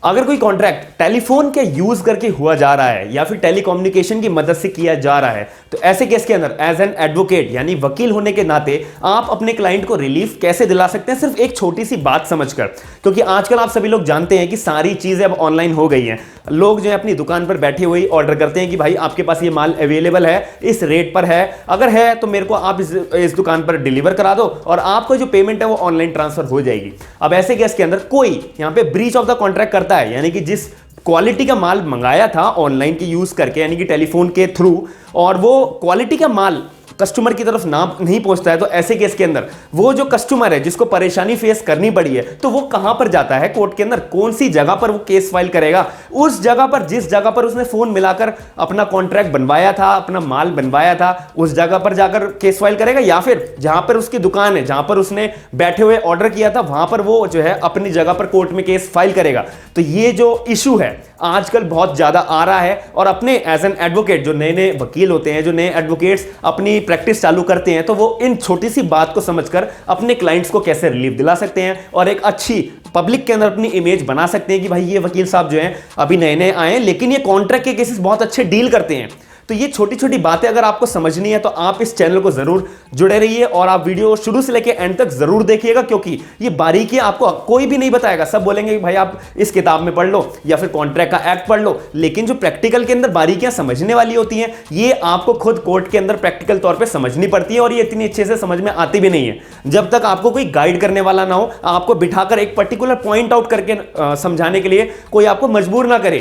अगर कोई contract telephone के यूज करके हुआ जा रहा है या फिर टेलीकम्युनिकेशन की मदद से किया जा रहा है, तो ऐसे केस के अंदर एज एन एडवोकेट यानी वकील होने के नाते आप अपने क्लाइंट को रिलीफ कैसे दिला सकते हैं, सिर्फ एक छोटी सी बात समझकर। क्योंकि आजकल आप सभी लोग जानते हैं कि सारी चीजें अब ऑनलाइन हो गई हैं। लोग जो है अपनी दुकान पर बैठे हुए ऑर्डर करते हैं कि भाई आपके पास ये माल अवेलेबल है, इस रेट पर है, अगर है तो मेरे को आप इस दुकान पर डिलीवर करा दो और आपको जो पेमेंट है वो ऑनलाइन ट्रांसफर हो जाएगी। अब ऐसे केस के अंदर कोई यहां पे ब्रीच ऑफ द कॉन्ट्रैक्ट करता है, यानी कि जिस क्वालिटी का माल मंगाया था ऑनलाइन के यूज करके यानी कि टेलीफोन के थ्रू, और वो क्वालिटी का माल कस्टमर की तरफ ना नहीं पहुंचता है, तो ऐसे केस के अंदर वो जो कस्टमर है जिसको परेशानी फेस करनी पड़ी है, तो वो कहां पर जाता है कोर्ट के अंदर, कौन सी जगह पर वो केस फाइल करेगा? उस जगह पर जिस जगह पर उसने फोन मिलाकर अपना कॉन्ट्रैक्ट बनवाया था, अपना माल बनवाया था, उस जगह पर जाकर केस फाइल करेगा, या फिर जहां पर उसकी दुकान है, जहां पर उसने बैठे हुए ऑर्डर किया था, वहां पर वो जो है अपनी जगह पर कोर्ट में केस फाइल करेगा? तो ये जो इशू है आजकल बहुत ज्यादा आ रहा है, और अपने एज एन एडवोकेट जो नए नए वकील होते हैं, जो नए एडवोकेट्स अपनी प्रैक्टिस चालू करते हैं, तो वो इन छोटी सी बात को समझकर अपने क्लाइंट्स को कैसे रिलीफ दिला सकते हैं और एक अच्छी पब्लिक के अंदर अपनी इमेज बना सकते हैं कि भाई ये वकील साहब जो हैं अभी नए नए आए हैं लेकिन ये कॉन्ट्रैक्ट के केसेस बहुत अच्छे डील करते हैं। तो ये छोटी छोटी बातें अगर आपको समझनी है तो आप इस चैनल को जरूर जुड़े रहिए और आप वीडियो शुरू से लेकर एंड तक जरूर देखिएगा, क्योंकि ये बारीकी आपको कोई भी नहीं बताएगा। सब बोलेंगे कि भाई आप इस किताब में पढ़ लो या फिर कॉन्ट्रैक्ट का एक्ट पढ़ लो, लेकिन जो प्रैक्टिकल के अंदर बारीकियां समझने वाली होती हैं ये आपको खुद कोर्ट के अंदर प्रैक्टिकल तौर पर समझनी पड़ती है, और ये इतनी अच्छे से समझ में आती भी नहीं है जब तक आपको कोई गाइड करने वाला ना हो, आपको बिठाकर एक पर्टिकुलर पॉइंट आउट करके समझाने के लिए कोई आपको मजबूर ना करे।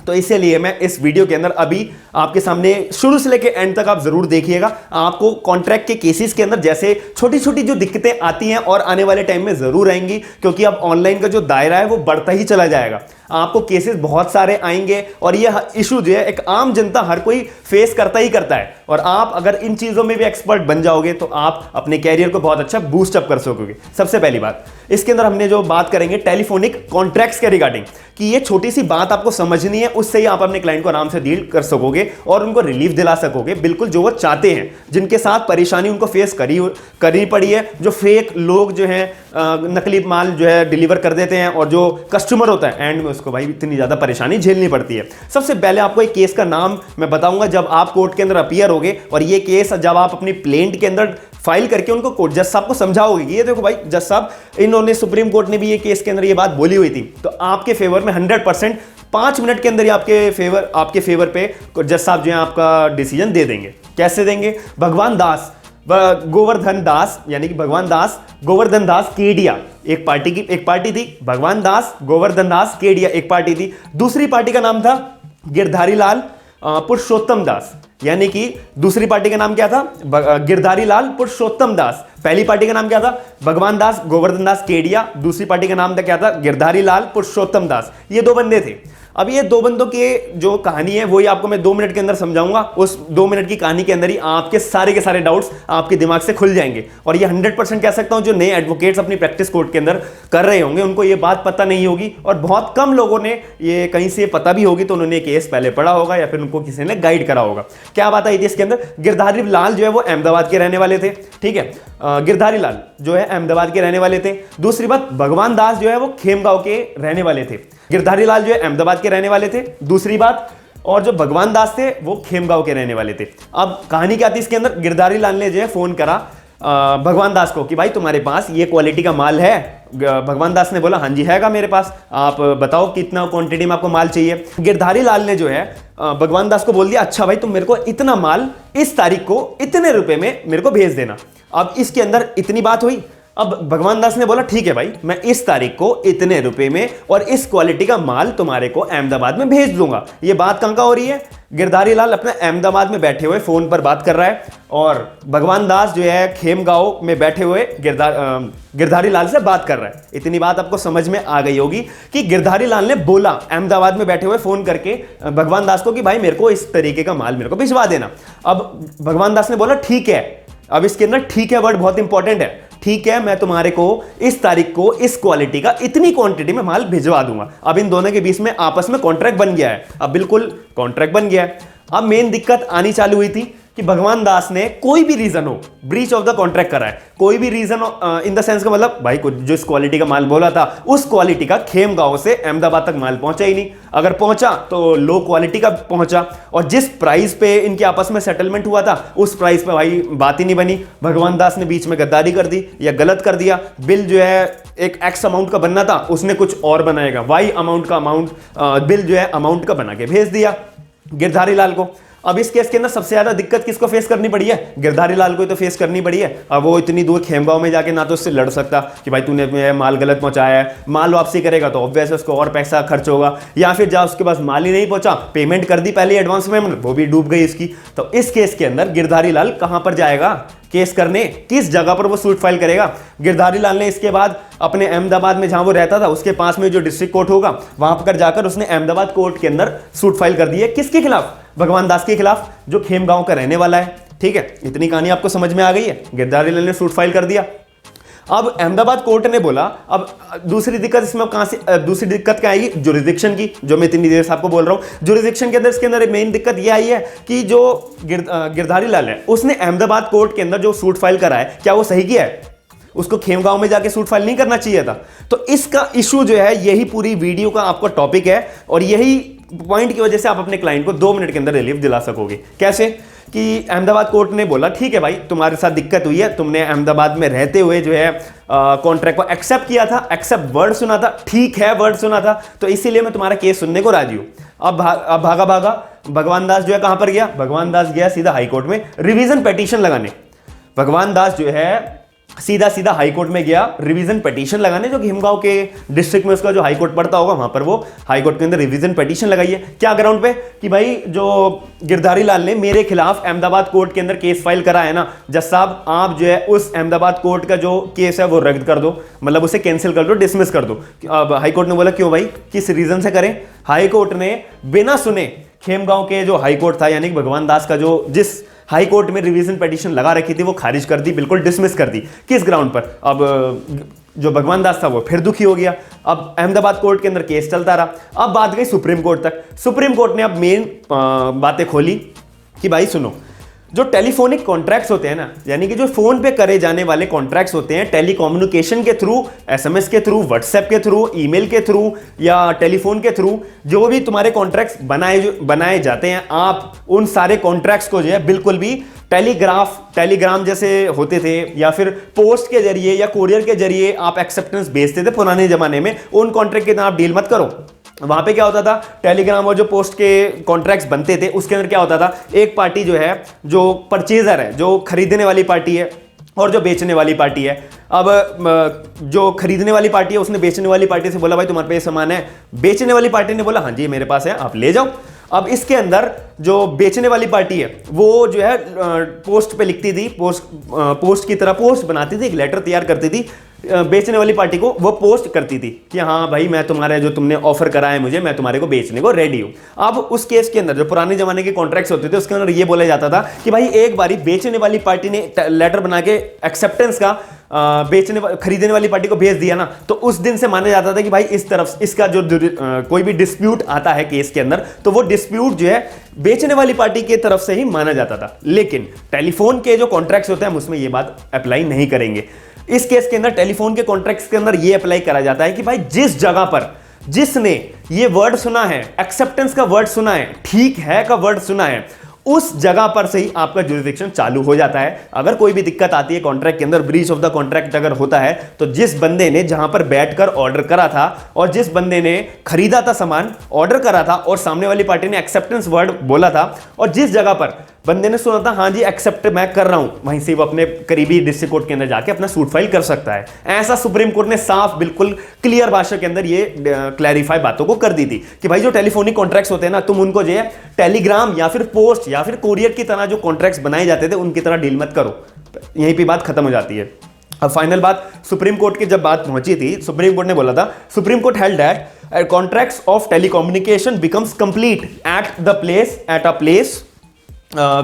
तो इसीलिए मैं इस वीडियो के अंदर अभी आपके सामने शुरू से लेकर एंड तक आप जरूर देखिएगा। आपको कॉन्ट्रैक्ट के केसेस के अंदर जैसे छोटी छोटी जो दिक्कतें आती हैं और आने वाले टाइम में जरूर आएंगी, क्योंकि अब ऑनलाइन का जो दायरा है वो बढ़ता ही चला जाएगा। आपको केसेस बहुत सारे आएंगे और ये इशू जो है एक आम जनता हर कोई फेस करता ही करता है, और आप अगर इन चीजों में भी एक्सपर्ट बन जाओगे तो आप अपने कैरियर को बहुत अच्छा बूस्ट अप कर सकोगे। सबसे पहली बात इसके अंदर हमने जो बात करेंगे टेलीफोनिक कॉन्ट्रैक्ट्स के रिगार्डिंग, कि ये छोटी सी बात आपको समझनी है, उससे ही आप अपने क्लाइंट को आराम से डील कर सकोगे और उनको रिलीफ दिला सकोगे बिल्कुल जो वो चाहते हैं, जिनके साथ परेशानी उनको फेस करनी पड़ी है। जो फेक लोग जो हैं नकली माल जो है डिलीवर कर देते हैं, और जो कस्टमर होता है एंड में उसको भाई इतनी ज्यादा परेशानी झेलनी पड़ती है। सबसे पहले आपको एक केस का नाम मैं बताऊंगा जब आप कोर्ट के अंदर अपीयर होगे, और ये केस जब आप अपनी प्लेंट के अंदर फाइल करके उनको कोर्ट जज साहब को समझाओगे कि ये देखो भाई जज साहब, इन्होंने सुप्रीम कोर्ट ने भी ये केस के अंदर ये बात बोली हुई थी, तो आपके फेवर में 100% 5 मिनट के अंदर ही आपके फेवर पे जज साहब जो है आपका डिसीजन दे देंगे। कैसे देंगे? भगवान दास गोवर्धन दास यानी कि भगवान दास गोवर्धन दास केडिया एक पार्टी थी, भगवान दास गोवर्धन दास केडिया एक पार्टी थी, दूसरी पार्टी का नाम था गिरधारी लाल पुरुषोत्तम दास, यानी कि दूसरी पार्टी का नाम क्या था? गिरधारी लाल पुरुषोत्तम दास। पहली पार्टी का नाम क्या था? भगवान दास गोवर्धन दास केडिया। दूसरी पार्टी का नाम था क्या था? गिरधारी लाल पुरुषोत्तम दास। ये 2 बंदे थे। अब ये 2 बंदों की जो कहानी है वही आपको मैं 2 मिनट के अंदर समझाऊंगा। उस 2 मिनट की कहानी के अंदर ही आपके सारे के सारे डाउट्स आपके दिमाग से खुल जाएंगे, और ये 100% कह सकता हूं जो नए एडवोकेट्स अपनी प्रैक्टिस कोर्ट के अंदर कर रहे होंगे उनको ये बात पता नहीं होगी, और बहुत कम लोगों ने ये कहीं से पता भी होगी तो उन्होंने केस पहले पढ़ा होगा या फिर उनको किसी ने गाइड करा होगा। क्या बात आई थी इसके अंदर? गिरधारी लाल जो है वो अहमदाबाद के रहने वाले थे, ठीक है, गिरधारी लाल जो है अहमदाबाद के रहने वाले थे। दूसरी बात, भगवान दास जो है वो खेमगांव के रहने वाले थे। गिरधारी लाल जो है अहमदाबाद के रहने वाले थे, दूसरी बात, और जो भगवान दास थे वो खेमगांव के रहने वाले थे। अब कहानी क्या थी इसके अंदर? गिरधारी लाल ने जो है फोन करा भगवान दास को कि भाई तुम्हारे पास ये क्वालिटी का माल है। भगवान दास ने बोला हाँ जी हैगा मेरे पास, आप बताओ कितना क्वांटिटी में आपको माल चाहिए। गिरधारी लाल ने जो है भगवान दास को बोल दिया अच्छा भाई तुम मेरे को इतना माल इस तारीख को इतने रुपए में मेरे को भेज देना। अब इसके अंदर इतनी बात हुई। अब भगवान दास ने बोला ठीक है भाई मैं इस तारीख को इतने रुपए में और इस क्वालिटी का माल तुम्हारे को अहमदाबाद में भेज दूंगा। ये बात कहां का हो रही है? गिरधारी लाल अपने अहमदाबाद में बैठे हुए फोन पर बात कर रहा है, और भगवान दास जो है खेमगांव में बैठे हुए गिरधारी लाल से बात कर रहा है। इतनी बात आपको समझ में आ गई होगी कि गिरधारी लाल ने बोला अहमदाबाद में बैठे हुए फोन करके भगवान दास को कि भाई मेरे को इस तरीके का माल मेरे को भिजवा देना। अब भगवान दास ने बोला ठीक है। अब इसके अंदर ठीक है वर्ड बहुत इंपॉर्टेंट है। ठीक है मैं तुम्हारे को इस तारीख को इस क्वालिटी का इतनी क्वांटिटी में माल भिजवा दूंगा। अब इन दोनों के बीच में आपस में कॉन्ट्रैक्ट बन गया है। अब बिल्कुल कॉन्ट्रैक्ट बन गया है। अब मेन दिक्कत आनी चालू हुई थी कि भगवान दास ने कोई भी रीजन हो ब्रीच ऑफ द कॉन्ट्रैक्ट करा है, कोई भी रीजन इन द सेंस का मतलब भाई कुछ जो इस क्वालिटी का माल बोला था उस क्वालिटी का खेम गांव से अहमदाबाद तक माल पहुंचा ही नहीं, अगर पहुंचा तो लो क्वालिटी का पहुंचा, और जिस प्राइस पे इनके आपस में सेटलमेंट हुआ था उस प्राइस पे भाई बात ही नहीं बनी। भगवान दास ने बीच में गद्दारी कर दी या गलत कर दिया, बिल जो है एक एक्स अमाउंट का बनना था उसने कुछ और बनाएगा, वाई अमाउंट का अमाउंट बिल जो है अमाउंट का बना के भेज दिया गिरधारी लाल को। अब इस केस के अंदर सबसे ज्यादा दिक्कत किसको फेस करनी पड़ी है? गिरधारी लाल को ही तो फेस करनी पड़ी है। अब वो इतनी दूर खेमगांव में जाके ना तो उससे लड़ सकता कि भाई तूने माल गलत पहुंचाया है, माल वापसी करेगा तो ऑब्वियस उसको और पैसा खर्च होगा, या फिर जा उसके पास माल ही नहीं पहुंचा, पेमेंट कर दी पहले एडवांस पेमेंट, वो भी डूब गई इसकी। तो इस केस के अंदर गिरधारी लाल कहां पर जाएगा केस करने, किस जगह पर वो सूट फाइल करेगा? गिरधारी लाल ने इसके बाद अपने अहमदाबाद में जहां वो रहता था उसके पास में जो डिस्ट्रिक्ट कोर्ट होगा वहां पर जाकर उसने अहमदाबाद कोर्ट के अंदर सूट फाइल कर दी है। किसके खिलाफ? भगवान दास के खिलाफ, जो खेमगांव का रहने वाला है। ठीक है, इतनी कहानी आपको समझ में आ गई है। गिरधारी लाल ने सूट फाइल कर दिया। अब अहमदाबाद कोर्ट ने बोला, अब दूसरी दिक्कत इसमें कहां से, दूसरी दिक्कत क्या आएगी? जुरिडिक्शन की, जो मैं इतनी देर से आपको बोल रहा हूं। जुरिडिक्शन के अंदर इसके अंदर मेन दिक्कत यह आई है कि जो गिरधारी लाल है उसने अहमदाबाद कोर्ट के अंदर जो सूट फाइल करा है क्या वो सही किया है? उसको खेमगांव में जाके सूट फाइल नहीं करना चाहिए था। तो इसका इशू जो है यही पूरी वीडियो का आपका टॉपिक है, और यही पॉइंट की वजह से आप अपने क्लाइंट को 2 मिनट के अंदर रिलीफ दिला सकोगे। कैसे? कि अहमदाबाद कोर्ट ने बोला ठीक है भाई तुम्हारे साथ दिक्कत हुई है, तुमने अहमदाबाद में रहते हुए जो है कॉन्ट्रैक्ट को एक्सेप्ट किया था, एक्सेप्ट वर्ड सुना था, ठीक है वर्ड सुना था, तो इसीलिए मैं तुम्हारा केस सुनने को राजी हूं। अब भागा भागा भगवान दास जो है कहां पर गया? भगवान दास गया सीधा हाईकोर्ट में रिवीजन पिटीशन लगाने। भगवान दास जो है सीधा हाईकोर्ट में गया रिवीजन पिटीशन लगाने, जो खेमगांव के डिस्ट्रिक्ट में उसका जो हाईकोर्ट पड़ता होगा वहां पर वो हाईकोर्ट के अंदर रिवीजन पिटीशन लगाई है। क्या ग्राउंड पे? कि भाई जो गिरधारी लाल ने मेरे खिलाफ अहमदाबाद कोर्ट के अंदर केस फाइल करा है ना, जज साहब आप जो है उस अहमदाबाद कोर्ट का जो केस है वो रद्द कर दो, मतलब उसे कैंसिल कर दो, डिसमिस कर दो। अब हाईकोर्ट ने बोला क्यों भाई, किस रीजन से करें? हाईकोर्ट ने बिना सुने खेमगांव के जो हाईकोर्ट था यानी कि भगवान दास का जो जिस हाई कोर्ट में रिवीजन पिटीशन लगा रखी थी वो खारिज कर दी, बिल्कुल डिसमिस कर दी। किस ग्राउंड पर? अब जो भगवान दास था वो फिर दुखी हो गया। अब अहमदाबाद कोर्ट के अंदर केस चलता रहा। अब बात गई सुप्रीम कोर्ट तक। सुप्रीम कोर्ट ने अब मेन बातें खोली कि भाई सुनो, जो टेलीफोनिक कॉन्ट्रैक्ट्स होते हैं ना, यानी कि जो फोन पे करे जाने वाले कॉन्ट्रैक्ट्स होते हैं टेलीकम्युनिकेशन के थ्रू, एसएमएस के थ्रू, व्हाट्सएप के थ्रू, ईमेल के थ्रू या टेलीफोन के थ्रू, जो भी तुम्हारे कॉन्ट्रैक्ट्स बनाए जाते हैं, आप उन सारे कॉन्ट्रैक्ट्स को जो है बिल्कुल भी टेलीग्राम जैसे होते थे या फिर पोस्ट के जरिए या कोरियर के जरिए आप एक्सेप्टेंस भेजते थे पुराने जमाने में, उन कॉन्ट्रैक्ट के साथ आप डील मत करो। वहां पे क्या होता था, टेलीग्राम और जो पोस्ट के कॉन्ट्रैक्ट्स बनते थे उसके अंदर क्या होता था, एक पार्टी जो है जो परचेजर है, जो खरीदने वाली पार्टी है, और जो बेचने वाली पार्टी है। अब जो खरीदने वाली पार्टी है उसने बेचने वाली पार्टी से बोला भाई तुम्हारे पे ये सामान है, बेचने वाली पार्टी ने बोला हाँ जी मेरे पास है आप ले जाओ। अब इसके अंदर जो बेचने वाली पार्टी है वो जो है पोस्ट पे लिखती थी, पोस्ट की तरह पोस्ट बनाती थी, एक लेटर तैयार करती थी, बेचने वाली पार्टी को वो पोस्ट करती थी कि हाँ भाई मैं तुम्हारे जो तुमने ऑफर करा है मुझे, मैं तुम्हारे को बेचने को रेडी हूं। अब उस केस के अंदर जो पुराने जमाने के कॉन्ट्रैक्ट्स होते थे उसके अंदर ये बोला जाता था कि भाई एक बारी बेचने वाली पार्टी ने लेटर बना के एक्सेप्टेंस का खरीदने वाली पार्टी को भेज दिया ना, तो उस दिन से माना जाता था कि भाई इस तरफ इसका जो कोई भी डिस्प्यूट आता है केस के अंदर तो वो डिस्प्यूट जो है बेचने वाली पार्टी की तरफ से ही माना जाता था। लेकिन टेलीफोन के जो कॉन्ट्रैक्ट्स होते हैं हम उसमें ये बात अप्लाई नहीं करेंगे। इस केस के अंदर टेलीफोन के कॉन्ट्रैक्ट्स के अंदर ये अप्लाई करा जाता है कि भाई जिस जगह पर जिसने ये वर्ड सुना है, एक्सेप्टेंस का वर्ड सुना है, ठीक है का वर्ड सुना है, उस जगह पर से ही आपका जुरिडिक्शन चालू हो जाता है। अगर कोई भी दिक्कत आती है कॉन्ट्रैक्ट के अंदर, ब्रीच ऑफ द कॉन्ट्रैक्ट अगर होता है, तो जिस बंदे ने जहां पर बैठकर ऑर्डर करा था और जिस बंदे ने खरीदा था सामान, ऑर्डर करा था और सामने वाली पार्टी ने एक्सेप्टेंस वर्ड बोला था और जिस जगह पर बंदे ने सुना था हाँ जी एक्सेप्ट मैं कर रहा हूं, वहीं से वो अपने करीबी डिस्ट्रिक्ट कोर्ट के अंदर जाके अपना सूट फाइल कर सकता है। ऐसा सुप्रीम कोर्ट ने साफ बिल्कुल क्लियर भाषा के अंदर ये क्लैरिफाई बातों को कर दी थी कि भाई जो टेलीफोनिक कॉन्ट्रैक्ट्स होते हैं ना, तुम उनको जो है टेलीग्राम या फिर पोस्ट या फिर कोरियर की तरह जो कॉन्ट्रैक्ट्स बनाए जाते थे उनकी तरह डील मत करो। यहीं पर बात खत्म हो जाती है। अब फाइनल बात सुप्रीम कोर्ट की जब बात पहुंची थी, सुप्रीम कोर्ट ने बोला था, supreme Court held that contracts of telecommunication becomes complete at a place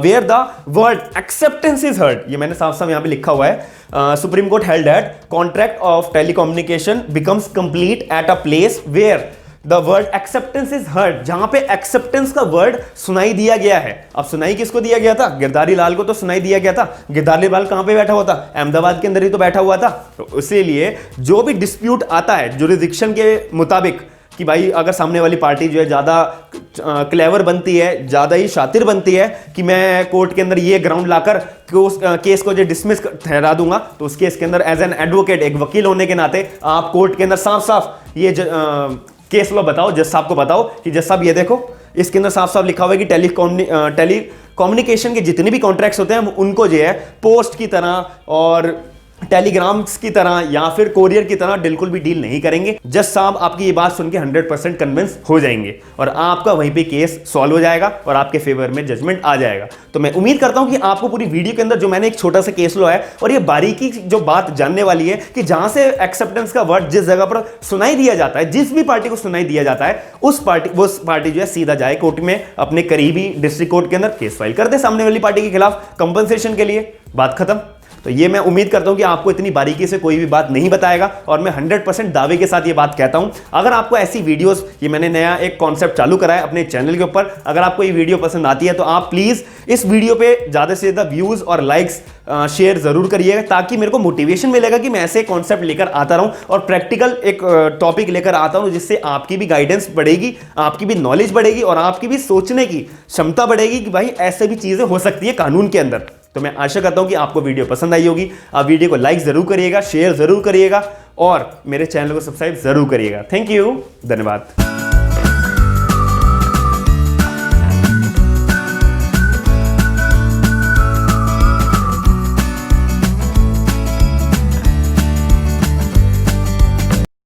where the word acceptance is heard। ये मैंने साफ साफ यहां पे लिखा हुआ है। Supreme Court held that contract of telecommunication becomes complete at a place where the word acceptance is heard, जहां पे एक्सेप्टेंस का वर्ड सुनाई दिया गया है। अब सुनाई किसको दिया गया था? गिरधारी लाल को तो सुनाई दिया गया था। गिरधारी लाल कहां पे बैठा हुआ था? अहमदाबाद के अंदर ही तो बैठा हुआ था। तो इसीलिए जो भी डिस्प्यूट आता है जुरिडिक्शन के मुताबिक कि भाई अगर सामने वाली पार्टी जो है ज्यादा क्लेवर बनती है, ज्यादा ही शातिर बनती है कि मैं कोर्ट के अंदर ये ग्राउंड लाकर केस को जो डिसमिस ठहरा दूंगा, तो उस केस के अंदर एज एन एडवोकेट, एक वकील होने के नाते आप कोर्ट के अंदर साफ साफ ये केस लो बताओ, जज साहब को बताओ कि जज साहब ये देखो, इसके अंदर साफ साफ लिखा हुआ है कि टेली कम्युनिकेशन के जितने भी कॉन्ट्रैक्ट्स होते हैं हम उनको जो है पोस्ट की तरह और टेलीग्राम्स की तरह या फिर कोरियर की तरह बिल्कुल भी डील नहीं करेंगे। जज साहब आपकी ये बात सुन के 100% कन्विंस हो जाएंगे और आपका वहीं पे केस सॉल्व हो जाएगा और आपके फेवर में जजमेंट आ जाएगा। तो मैं उम्मीद करता हूं कि आपको पूरी वीडियो के अंदर जो मैंने एक छोटा सा केस लो है और ये बारीकी जो बात जानने वाली है कि जहां से एक्सेप्टेंस का वर्ड जिस जगह पर सुनाई दिया जाता है, जिस भी पार्टी को सुनाई दिया जाता है, उस पार्टी जो है सीधा जाए कोर्ट में, अपने करीबी डिस्ट्रिक्ट कोर्ट के अंदर केस फाइल कर दे सामने वाली पार्टी के खिलाफ कंपनसेशन के लिए। बात खत्म। तो ये मैं उम्मीद करता हूं कि आपको इतनी बारीकी से कोई भी बात नहीं बताएगा और मैं 100% दावे के साथ ये बात कहता हूं। अगर आपको ऐसी वीडियोस, ये मैंने नया एक कॉन्सेप्ट चालू करा है अपने चैनल के ऊपर, अगर आपको ये वीडियो पसंद आती है तो आप प्लीज इस वीडियो पे ज्यादा से ज्यादा व्यूज और लाइक्स शेयर जरूर करिएगा, ताकि मेरे को मोटिवेशन मिलेगा कि मैं ऐसे कॉन्सेप्ट लेकर आता रहूं और प्रैक्टिकल एक टॉपिक लेकर आता हूं, जिससे आपकी भी गाइडेंस बढ़ेगी, आपकी भी नॉलेज बढ़ेगी और आपकी भी सोचने की क्षमता बढ़ेगी कि भाई ऐसे भी चीजें हो सकती है कानून के अंदर। तो मैं आशा करता हूं कि आपको वीडियो पसंद आई होगी। आप वीडियो को लाइक जरूर करिएगा, शेयर जरूर करिएगा और मेरे चैनल को सब्सक्राइब जरूर करिएगा। थैंक यू, धन्यवाद।